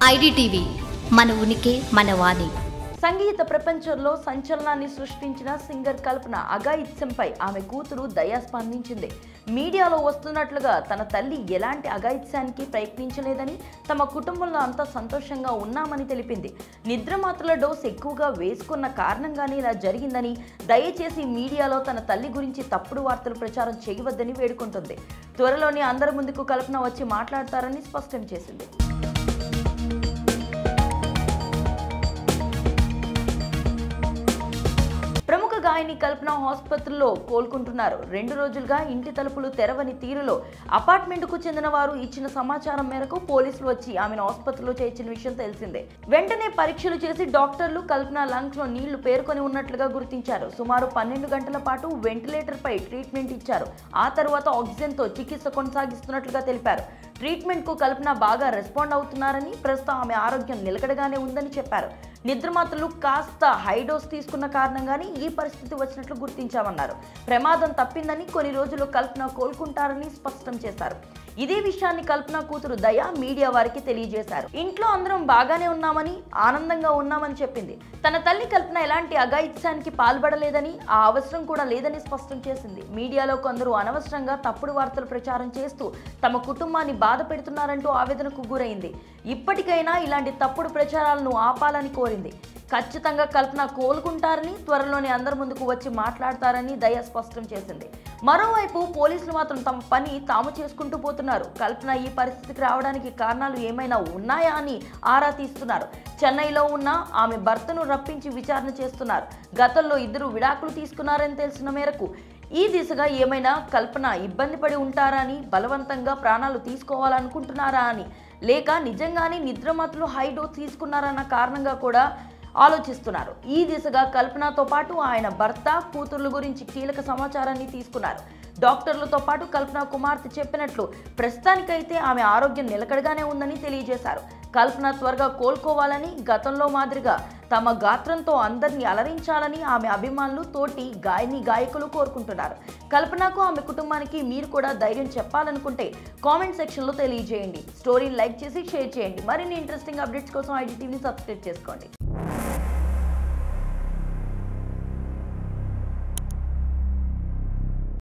IDTV మన ఉనికి మన వాణి. సంగీత ప్రపంచంలో సంచలనాన్ని సృష్టించిన సింగర్ కల్పన అఘాయిత్యంపై ఆమె కూతురు దయా స్పందించింది. మీడియాలో వస్తున్నట్లుగా తన తల్లి ఎలాంటి అఘాయిత్యానికి ప్రయత్నించలేదని, తమ కుటుంబంలో అంతా సంతోషంగా ఉన్నామని తెలిపింది. నిద్రమాత్రల డోస్ ఎక్కువగా వేసుకున్న కారణంగానే ఇలా జరిగిందని, దయచేసి మీడియాలో తన తల్లి గురించి తప్పుడు వార్తలు ప్రచారం చేయవద్దని వేడుకుంటుంది. త్వరలోనే అందరి ముందుకు కల్పన వచ్చి మాట్లాడతారని స్పష్టం చేసింది. ప్రముఖ గాయని కల్పన ఆసుపత్రిలో కోలుకుంటున్నారు. 2 రోజులుగా ఇంటి తలుపులు తెరవని తీరులో అపార్ట్మెంట్కు చెందిన వారు ఇచ్చిన సమాచారం మేరకు పోలీసులు వచ్చి ఆమెను ఆసుపత్రిలో చేర్చిన విషయం తెలిసిందే. వెంటనే పరీక్షలు చేసి డాక్టర్లు కల్పన లంగ్స్ లో నీళ్లు పేరుకొని ఉన్నట్లుగా గుర్తించారు. సుమారు 12 గంటల పాటు వెంటిలేటర్ పై ట్రీట్మెంట్ ఇచ్చారు. ఆ తర్వాత ఆక్సిజన్ తో చికిత్స కొనసాగిస్తున్నట్లుగా తెలిపారు. ట్రీట్మెంట్ కు కల్పన బాగా రెస్పాండ్ అవుతున్నారని, ప్రస్తుతం ఆమె ఆరోగ్యం నిలకడగానే ఉందని చెప్పారు. నిద్రమాత్రలు కాస్త హైడోస్ తీసుకున్న కారణంగానే ఈ పరిస్థితి వచ్చినట్లు గుర్తించామన్నారు. ప్రమాదం తప్పిందని, కొన్ని రోజులు కల్పన కోలుకుంటారని స్పష్టం చేశారు. ఇదే విషయాన్ని కల్పన కూతురు దయా మీడియా వారికి తెలియజేశారు. ఇంట్లో అందరం బాగానే ఉన్నామని, ఆనందంగా ఉన్నామని చెప్పింది. తన తల్లి కల్పన ఎలాంటి అఘాయిత్యానికి పాల్పడలేదని, ఆ అవసరం కూడా లేదని స్పష్టం చేసింది. మీడియాలో కొందరు అనవసరంగా తప్పుడు వార్తలు ప్రచారం చేస్తూ తమ కుటుంబాన్ని బాధ పెడుతున్నారంటూ ఆవేదనకు గురైంది. ఇప్పటికైనా ఇలాంటి తప్పుడు ప్రచారాలను ఆపాలని కోరింది. ఖచ్చితంగా కల్పన కోలుకుంటారని, త్వరలోనే అందరి ముందుకు వచ్చి మాట్లాడతారని దయా స్పష్టం చేసింది. మరోవైపు పోలీసులు మాత్రం తమ పని తాము చేసుకుంటూ పోతున్నారు. కల్పన ఈ పరిస్థితికి రావడానికి కారణాలు ఏమైనా ఉన్నాయా అని ఆరా తీస్తున్నారు. చెన్నైలో ఉన్న ఆమె భర్తను రప్పించి విచారణ చేస్తున్నారు. గతంలో ఇద్దరు విడాకులు తీసుకున్నారని తెలిసిన మేరకు ఈ దిశగా ఏమైనా కల్పన ఇబ్బంది పడి ఉంటారా అని, బలవంతంగా ప్రాణాలు తీసుకోవాలనుకుంటున్నారా అని, లేక నిజంగానే నిద్రమాత్రలు హై డోస్ తీసుకున్నారన్న కారణంగా కూడా ఆలోచిస్తున్నారు. ఈ దిశగా కల్పనతో పాటు ఆయన భర్త, కూతుర్ల గురించి కీలక సమాచారాన్ని తీసుకున్నారు. డాక్టర్లతో పాటు కల్పన కుమార్తె చెప్పినట్లు ప్రస్తుతానికైతే ఆమె ఆరోగ్యం నిలకడగానే ఉందని తెలియజేశారు. కల్పన త్వరగా కోలుకోవాలని, గతంలో మాదిరిగా తమ గాత్రంతో అందరినీ అలరించాలని ఆమె అభిమానులు, తోటి గాయకులు కోరుకుంటున్నారు. కల్పనకు, ఆమె కుటుంబానికి మీరు కూడా ధైర్యం చెప్పాలనుకుంటే కామెంట్ సెక్షన్లో తెలియజేయండి. స్టోరీని లైక్ చేసి షేర్ చేయండి. మరిన్ని ఇంట్రెస్టింగ్ అప్డేట్స్ కోసం ఐడిటీవీని సబ్స్క్రైబ్ చేసుకోండి.